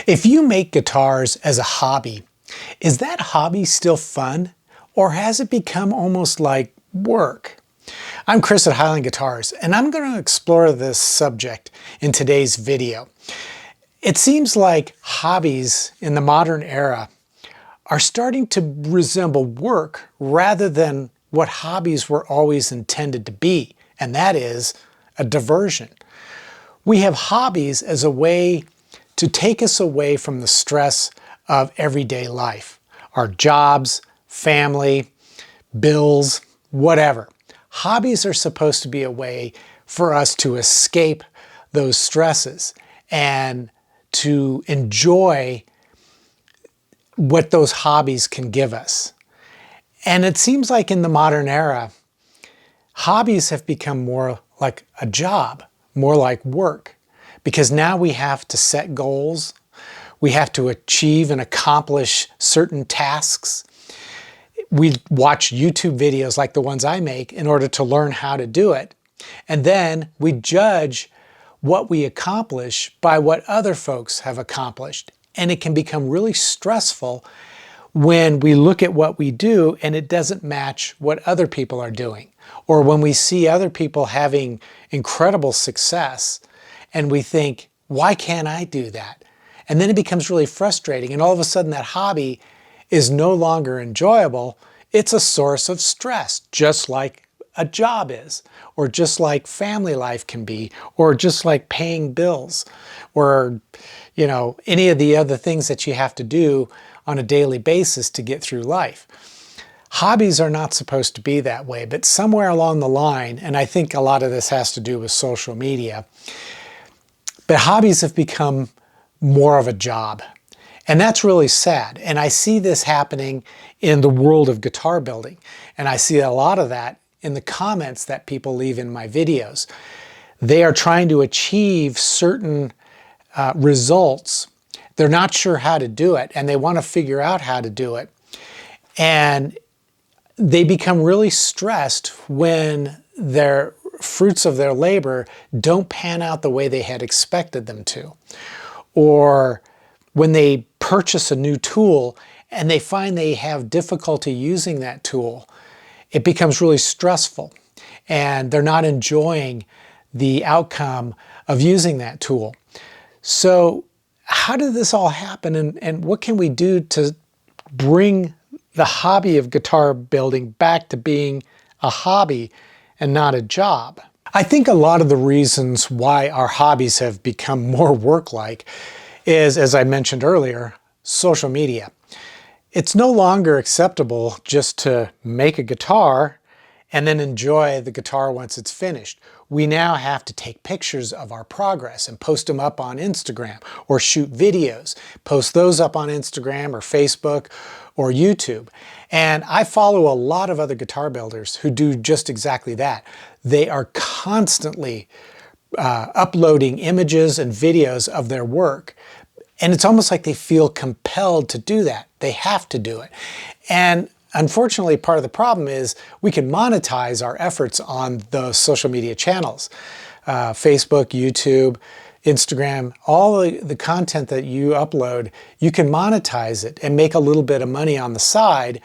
If you make guitars as a hobby, is that hobby still fun, or has it become almost like work? I'm Chris at Highland Guitars, and I'm going to explore this subject in today's video. It seems like hobbies in the modern era are starting to resemble work rather than what hobbies were always intended to be, and that is a diversion. We have hobbies as a way to take us away from the stress of everyday life, our jobs, family, bills, whatever. Hobbies are supposed to be a way for us to escape those stresses and to enjoy what those hobbies can give us. And it seems like in the modern era, hobbies have become more like a job, more like work, because now we have to set goals, we have to achieve and accomplish certain tasks. We watch YouTube videos like the ones I make in order to learn how to do it, and then we judge what we accomplish by what other folks have accomplished. And it can become really stressful when we look at what we do and it doesn't match what other people are doing. Or when we see other people having incredible success and we think, why can't I do that? And then it becomes really frustrating, and all of a sudden that hobby is no longer enjoyable. It's a source of stress, just like a job is, or just like family life can be, or just like paying bills, or any of the other things that you have to do on a daily basis to get through life. Hobbies are not supposed to be that way, but somewhere along the line, and I think a lot of this has to do with social media, but hobbies have become more of a job. And that's really sad. And I see this happening in the world of guitar building. And I see a lot of that in the comments that people leave in my videos. They are trying to achieve certain results. They're not sure how to do it, and they want to figure out how to do it. And they become really stressed when their fruits of their labor don't pan out the way they had expected them to. Or when they purchase a new tool and they find they have difficulty using that tool, it becomes really stressful and they're not enjoying the outcome of using that tool. So how did this all happen, and what can we do to bring the hobby of guitar building back to being a hobby and not a job? I think a lot of the reasons why our hobbies have become more work-like is, as I mentioned earlier, social media. It's no longer acceptable just to make a guitar and then enjoy the guitar once it's finished. We now have to take pictures of our progress and post them up on Instagram, or shoot videos, post those up on Instagram or Facebook or YouTube. And I follow a lot of other guitar builders who do just exactly that. They are constantly uploading images and videos of their work. And it's almost like they feel compelled to do that. They have to do it. And unfortunately, part of the problem is we can monetize our efforts on those social media channels. Facebook, YouTube, Instagram, all the content that you upload, you can monetize it and make a little bit of money on the side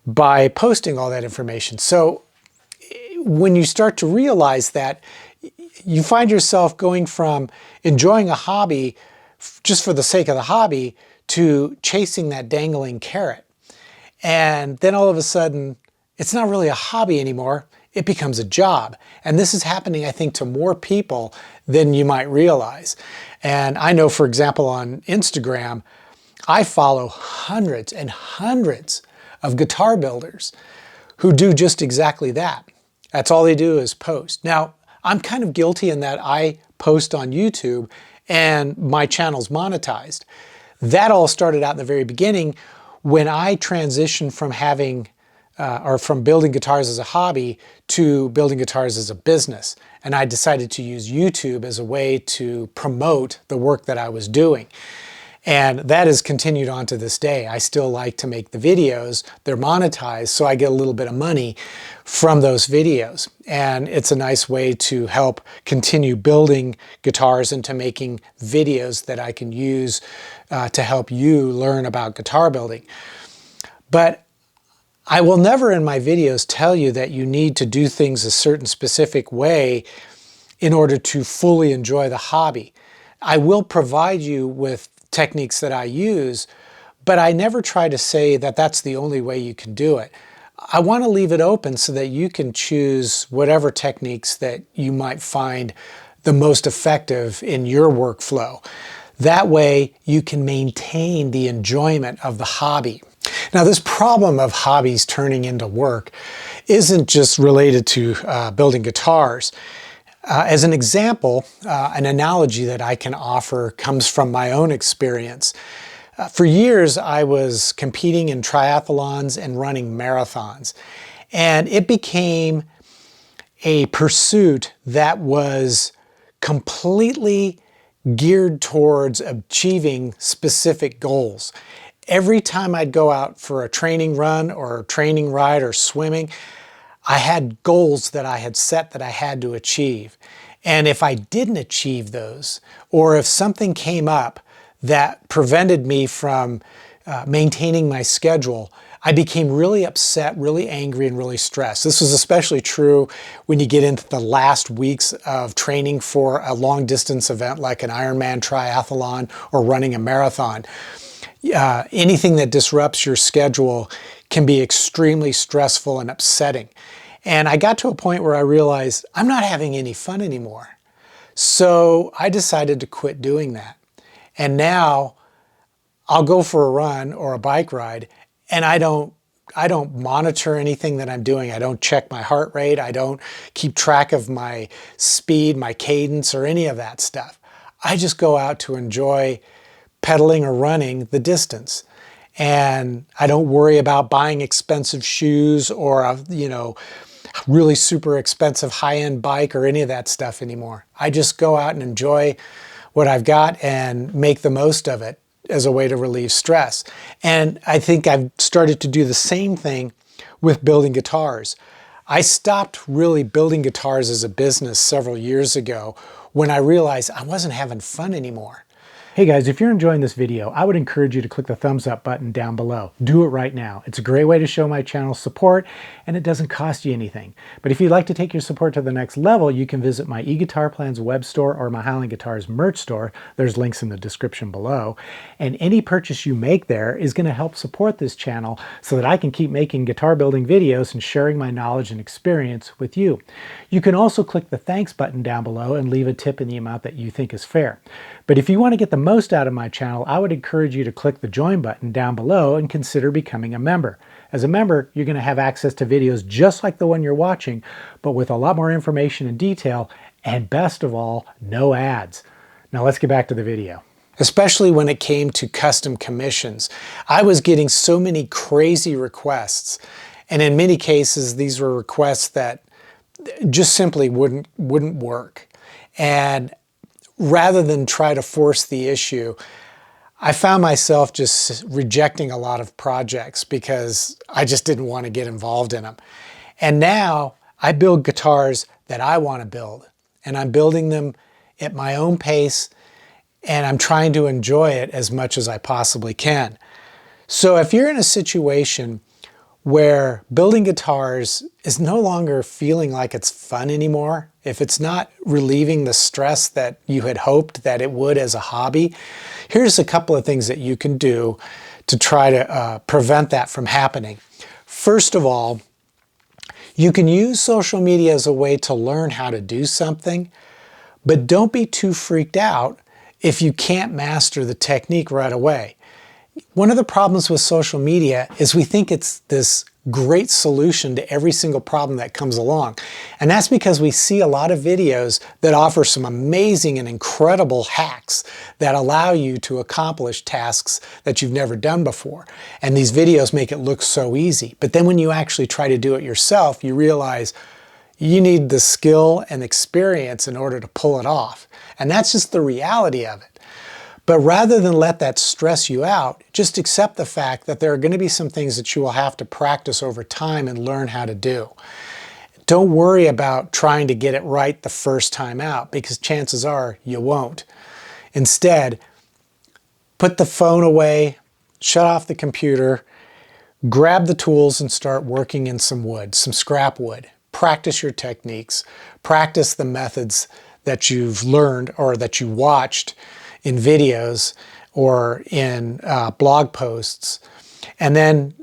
by posting all that information. So when you start to realize that, you find yourself going from enjoying a hobby just for the sake of the hobby to chasing that dangling carrot. And then all of a sudden, it's not really a hobby anymore, it becomes a job. And this is happening, I think, to more people than you might realize. And I know, for example, on Instagram, I follow hundreds and hundreds of guitar builders who do just exactly that. That's all they do is post. Now, I'm kind of guilty in that I post on YouTube and my channel's monetized. That all started out in the very beginning when I transitioned from from building guitars as a hobby to building guitars as a business. And I decided to use YouTube as a way to promote the work that I was doing. And that has continued on to this day. I still like to make the videos. They're monetized, so I get a little bit of money from those videos. And it's a nice way to help continue building guitars and to making videos that I can use to help you learn about guitar building. But I will never in my videos tell you that you need to do things a certain specific way in order to fully enjoy the hobby. I will provide you with techniques that I use, but I never try to say that that's the only way you can do it. I want to leave it open so that you can choose whatever techniques that you might find the most effective in your workflow. That way you can maintain the enjoyment of the hobby. Now, this problem of hobbies turning into work isn't just related to building guitars. As an example, an analogy that I can offer comes from my own experience. For years, I was competing in triathlons and running marathons, and it became a pursuit that was completely geared towards achieving specific goals. Every time I'd go out for a training run or a training ride or swimming, I had goals that I had set that I had to achieve. And if I didn't achieve those, or if something came up that prevented me from maintaining my schedule, I became really upset, really angry, and really stressed. This was especially true when you get into the last weeks of training for a long distance event like an Ironman triathlon or running a marathon. Anything that disrupts your schedule can be extremely stressful and upsetting. And I got to a point where I realized I'm not having any fun anymore. So I decided to quit doing that. And now I'll go for a run or a bike ride and I don't monitor anything that I'm doing. I don't check my heart rate. I don't keep track of my speed, my cadence, or any of that stuff. I just go out to enjoy pedaling or running the distance. And I don't worry about buying expensive shoes or a, really super expensive high-end bike or any of that stuff anymore. I just go out and enjoy what I've got and make the most of it as a way to relieve stress. And I think I've started to do the same thing with building guitars. I stopped really building guitars as a business several years ago when I realized I wasn't having fun anymore. Hey guys, if you're enjoying this video, I would encourage you to click the thumbs up button down below. Do it right now. It's a great way to show my channel support and it doesn't cost you anything. But if you'd like to take your support to the next level, you can visit my eGuitar Plans web store or my Highland Guitars merch store. There's links in the description below. And any purchase you make there is going to help support this channel so that I can keep making guitar building videos and sharing my knowledge and experience with you. You can also click the thanks button down below and leave a tip in the amount that you think is fair. But if you want to get the most out of my channel, I would encourage you to click the join button down below and consider becoming a member. As a member, you're going to have access to videos just like the one you're watching, but with a lot more information and detail, and best of all, no ads. Now let's get back to the video. Especially when it came to custom commissions, I was getting so many crazy requests, and in many cases, these were requests that just simply wouldn't work. And rather than try to force the issue, I found myself just rejecting a lot of projects because I just didn't want to get involved in them. And now I build guitars that I want to build, and I'm building them at my own pace, and I'm trying to enjoy it as much as I possibly can. So if you're in a situation where building guitars is no longer feeling like it's fun anymore, if it's not relieving the stress that you had hoped that it would as a hobby, here's a couple of things that you can do to try to prevent that from happening. First of all, you can use social media as a way to learn how to do something, but don't be too freaked out if you can't master the technique right away. One of the problems with social media is we think it's this great solution to every single problem that comes along. And that's because we see a lot of videos that offer some amazing and incredible hacks that allow you to accomplish tasks that you've never done before. And these videos make it look so easy. But then when you actually try to do it yourself, you realize you need the skill and experience in order to pull it off. And that's just the reality of it. But rather than let that stress you out, just accept the fact that there are going to be some things that you will have to practice over time and learn how to do. Don't worry about trying to get it right the first time out, because chances are you won't. Instead, put the phone away, shut off the computer, grab the tools and start working in some wood, some scrap wood. Practice your techniques. Practice the methods that you've learned or that you watched in videos or in blog posts, and then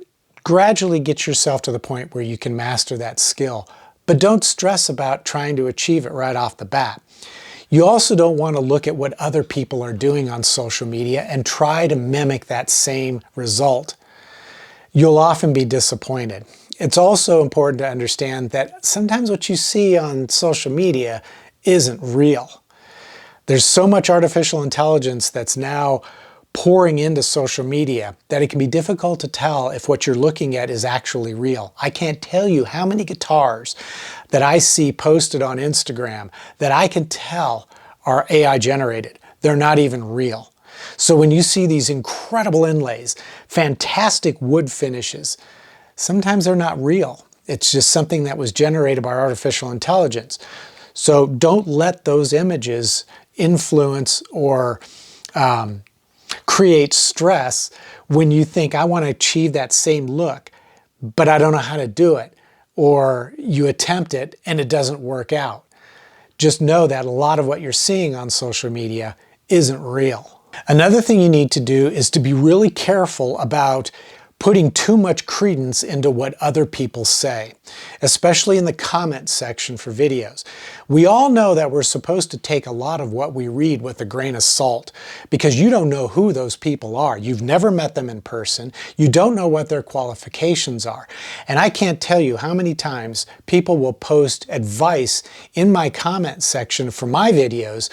gradually get yourself to the point where you can master that skill. But don't stress about trying to achieve it right off the bat. You also don't want to look at what other people are doing on social media and try to mimic that same result. You'll often be disappointed. It's also important to understand that sometimes what you see on social media isn't real. There's so much artificial intelligence that's now pouring into social media that it can be difficult to tell if what you're looking at is actually real. I can't tell you how many guitars that I see posted on Instagram that I can tell are AI generated. They're not even real. So when you see these incredible inlays, fantastic wood finishes, sometimes they're not real. It's just something that was generated by artificial intelligence. So don't let those images influence or create stress when you think, I want to achieve that same look, but I don't know how to do it. Or you attempt it and it doesn't work out. Just know that a lot of what you're seeing on social media isn't real. Another thing you need to do is to be really careful about putting too much credence into what other people say, especially in the comment section for videos. We all know that we're supposed to take a lot of what we read with a grain of salt, because you don't know who those people are. You've never met them in person. You don't know what their qualifications are. And I can't tell you how many times people will post advice in my comment section for my videos,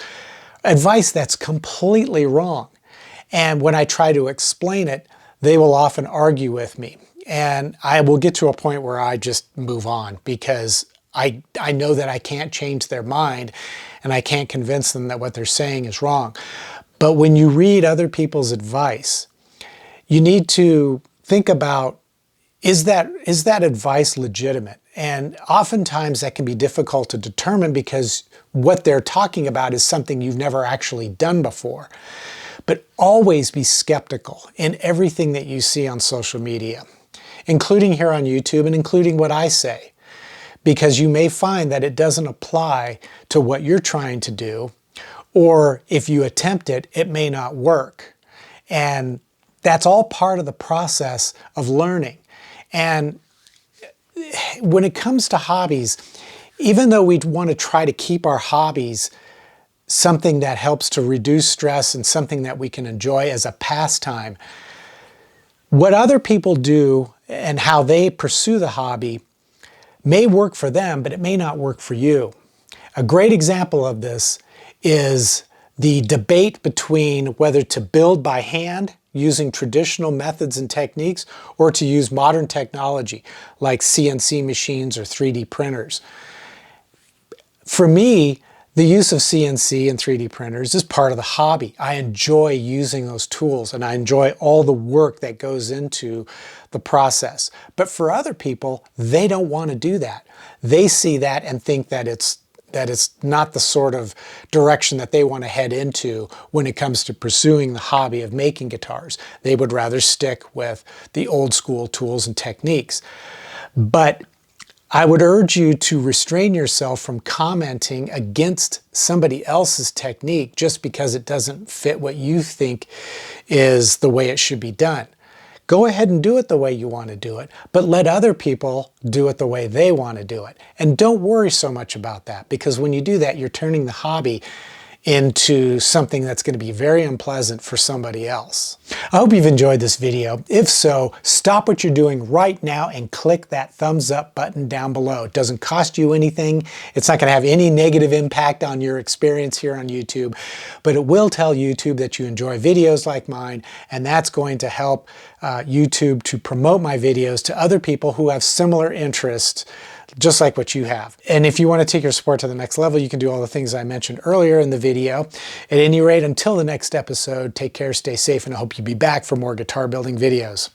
advice that's completely wrong. And when I try to explain it, they will often argue with me. And I will get to a point where I just move on, because I know that I can't change their mind and I can't convince them that what they're saying is wrong. But when you read other people's advice, you need to think about, is that advice legitimate? And oftentimes that can be difficult to determine, because what they're talking about is something you've never actually done before. But always be skeptical in everything that you see on social media, including here on YouTube and including what I say, because you may find that it doesn't apply to what you're trying to do, or if you attempt it, it may not work. And that's all part of the process of learning. And when it comes to hobbies, even though we want to try to keep our hobbies something that helps to reduce stress and something that we can enjoy as a pastime, what other people do and how they pursue the hobby may work for them, but it may not work for you. A great example of this is the debate between whether to build by hand using traditional methods and techniques, or to use modern technology like CNC machines or 3D printers. For me, the use of CNC and 3D printers is part of the hobby. I enjoy using those tools and I enjoy all the work that goes into the process. But for other people, they don't want to do that. They see that and think that it's not the sort of direction that they want to head into when it comes to pursuing the hobby of making guitars. They would rather stick with the old school tools and techniques. But I would urge you to restrain yourself from commenting against somebody else's technique just because it doesn't fit what you think is the way it should be done. Go ahead and do it the way you want to do it, but let other people do it the way they want to do it. And don't worry so much about that, because when you do that, you're turning the hobby into something that's going to be very unpleasant for somebody else. I hope you've enjoyed this video. If so, stop what you're doing right now and click that thumbs up button down below. It doesn't cost you anything. It's not going to have any negative impact on your experience here on YouTube, but it will tell YouTube that you enjoy videos like mine, and that's going to help YouTube to promote my videos to other people who have similar interests, just like what you have. And if you want to take your sport to the next level, you can do all the things I mentioned earlier in the video. At any rate, until the next episode, take care, stay safe, and I hope you'll be back for more guitar building videos.